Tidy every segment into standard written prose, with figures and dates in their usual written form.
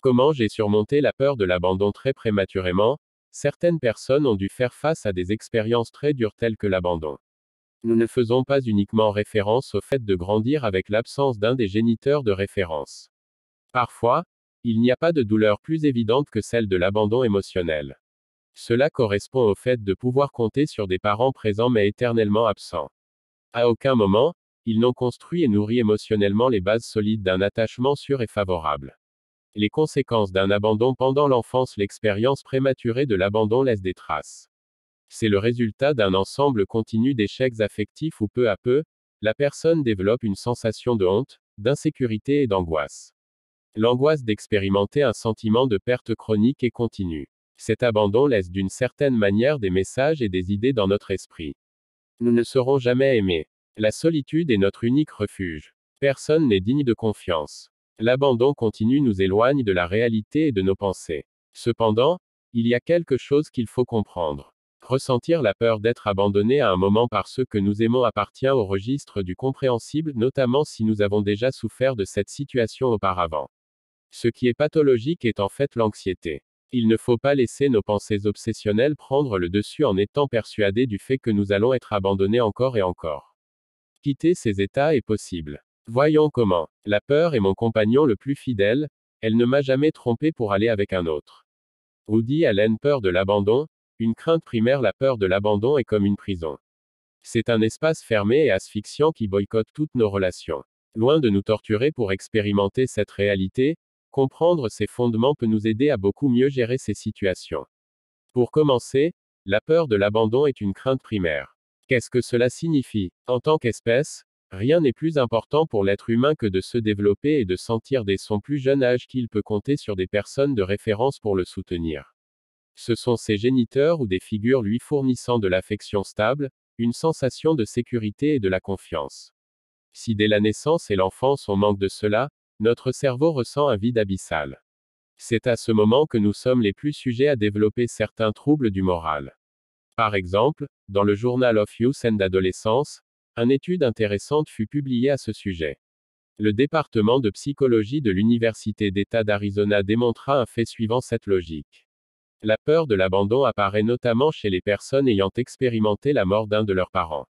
Comment j'ai surmonté la peur de l'abandon très prématurément? Certaines personnes ont dû faire face à des expériences très dures telles que l'abandon. Nous ne faisons pas uniquement référence au fait de grandir avec l'absence d'un des géniteurs de référence. Parfois, il n'y a pas de douleur plus évidente que celle de l'abandon émotionnel. Cela correspond au fait de pouvoir compter sur des parents présents mais éternellement absents. À aucun moment, ils n'ont construit et nourri émotionnellement les bases solides d'un attachement sûr et favorable. Les conséquences d'un abandon pendant l'enfance. L'expérience prématurée de l'abandon laisse des traces. C'est le résultat d'un ensemble continu d'échecs affectifs où peu à peu, la personne développe une sensation de honte, d'insécurité et d'angoisse. L'angoisse d'expérimenter un sentiment de perte chronique et continue. Cet abandon laisse d'une certaine manière des messages et des idées dans notre esprit. Nous ne serons jamais aimés. La solitude est notre unique refuge. Personne n'est digne de confiance. L'abandon continu nous éloigne de la réalité et de nos pensées. Cependant, il y a quelque chose qu'il faut comprendre. Ressentir la peur d'être abandonné à un moment par ceux que nous aimons appartient au registre du compréhensible, notamment si nous avons déjà souffert de cette situation auparavant. Ce qui est pathologique est en fait l'anxiété. Il ne faut pas laisser nos pensées obsessionnelles prendre le dessus en étant persuadés du fait que nous allons être abandonnés encore et encore. Quitter ces états est possible. Voyons comment. La peur est mon compagnon le plus fidèle, elle ne m'a jamais trompé pour aller avec un autre. Woody Allen. Peur de l'abandon, une crainte primaire. La peur de l'abandon est comme une prison. C'est un espace fermé et asphyxiant qui boycotte toutes nos relations. Loin de nous torturer pour expérimenter cette réalité, comprendre ses fondements peut nous aider à beaucoup mieux gérer ces situations. Pour commencer, la peur de l'abandon est une crainte primaire. Qu'est-ce que cela signifie? En tant qu'espèce, rien n'est plus important pour l'être humain que de se développer et de sentir dès son plus jeune âge qu'il peut compter sur des personnes de référence pour le soutenir. Ce sont ses géniteurs ou des figures lui fournissant de l'affection stable, une sensation de sécurité et de la confiance. Si dès la naissance et l'enfance on manque de cela, notre cerveau ressent un vide abyssal. C'est à ce moment que nous sommes les plus sujets à développer certains troubles du moral. Par exemple, dans le Journal of Youth and Adolescence, une étude intéressante fut publiée à ce sujet. Le département de psychologie de l'Université d'État d'Arizona démontra un fait suivant cette logique. La peur de l'abandon apparaît notamment chez les personnes ayant expérimenté la mort d'un de leurs parents.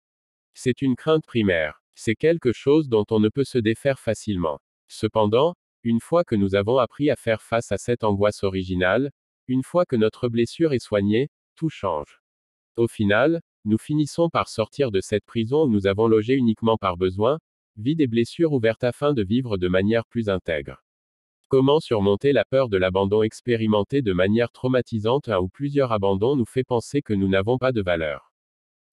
C'est une crainte primaire. C'est quelque chose dont on ne peut se défaire facilement. Cependant, une fois que nous avons appris à faire face à cette angoisse originale, une fois que notre blessure est soignée, tout change. Au final, nous finissons par sortir de cette prison où nous avons logé uniquement par besoin, vide et blessures ouvertes afin de vivre de manière plus intègre. Comment surmonter la peur de l'abandon? Expérimenter de manière traumatisante un ou plusieurs abandons nous fait penser que nous n'avons pas de valeur.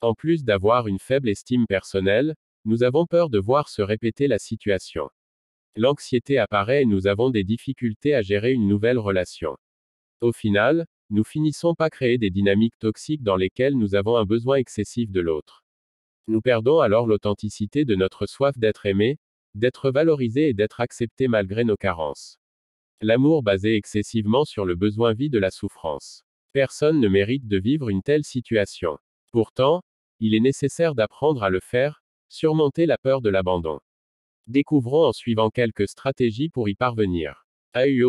En plus d'avoir une faible estime personnelle, nous avons peur de voir se répéter la situation. L'anxiété apparaît et nous avons des difficultés à gérer une nouvelle relation. Au final, nous finissons par créer des dynamiques toxiques dans lesquelles nous avons un besoin excessif de l'autre. Nous perdons alors l'authenticité de notre soif d'être aimé, d'être valorisé et d'être accepté malgré nos carences. L'amour basé excessivement sur le besoin vit de la souffrance. Personne ne mérite de vivre une telle situation. Pourtant, il est nécessaire d'apprendre à le faire, surmonter la peur de l'abandon. Découvrons en suivant quelques stratégies pour y parvenir.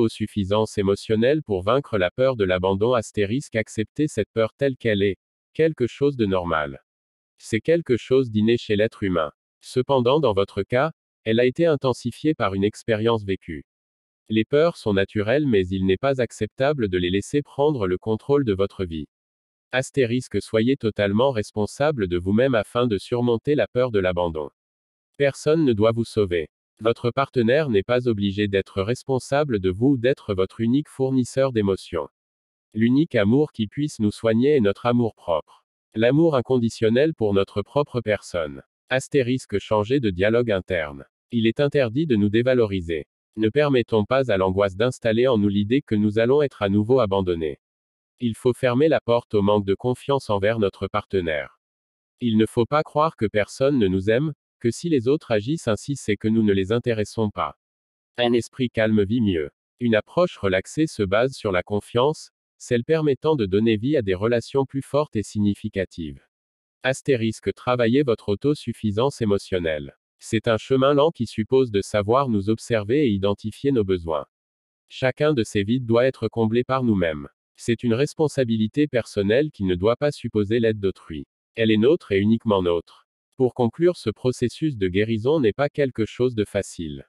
Suffisance émotionnelle pour vaincre la peur de l'abandon. Accepter cette peur telle qu'elle est, quelque chose de normal. C'est quelque chose d'inné chez l'être humain. Cependant, dans votre cas, elle a été intensifiée par une expérience vécue. Les peurs sont naturelles mais il n'est pas acceptable de les laisser prendre le contrôle de votre vie. Soyez totalement responsable de vous-même afin de surmonter la peur de l'abandon. Personne ne doit vous sauver. Votre partenaire n'est pas obligé d'être responsable de vous ou d'être votre unique fournisseur d'émotions. L'unique amour qui puisse nous soigner est notre amour propre. L'amour inconditionnel pour notre propre personne. Changer de dialogue interne. Il est interdit de nous dévaloriser. Ne permettons pas à l'angoisse d'installer en nous l'idée que nous allons être à nouveau abandonnés. Il faut fermer la porte au manque de confiance envers notre partenaire. Il ne faut pas croire que personne ne nous aime, que si les autres agissent ainsi c'est que nous ne les intéressons pas. Un esprit calme vit mieux. Une approche relaxée se base sur la confiance, celle permettant de donner vie à des relations plus fortes et significatives. Travaillez votre autosuffisance émotionnelle. C'est un chemin lent qui suppose de savoir nous observer et identifier nos besoins. Chacun de ces vides doit être comblé par nous-mêmes. C'est une responsabilité personnelle qui ne doit pas supposer l'aide d'autrui. Elle est nôtre et uniquement nôtre. Pour conclure, ce processus de guérison n'est pas quelque chose de facile.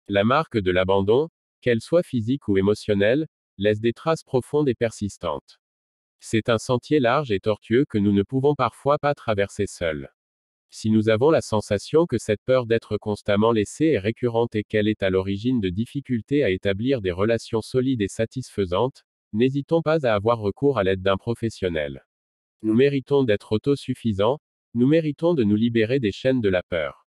La marque de l'abandon, qu'elle soit physique ou émotionnelle, laisse des traces profondes et persistantes. C'est un sentier large et tortueux que nous ne pouvons parfois pas traverser seuls. Si nous avons la sensation que cette peur d'être constamment laissé est récurrente et qu'elle est à l'origine de difficultés à établir des relations solides et satisfaisantes, n'hésitons pas à avoir recours à l'aide d'un professionnel. Nous méritons d'être autosuffisants, nous méritons de nous libérer des chaînes de la peur.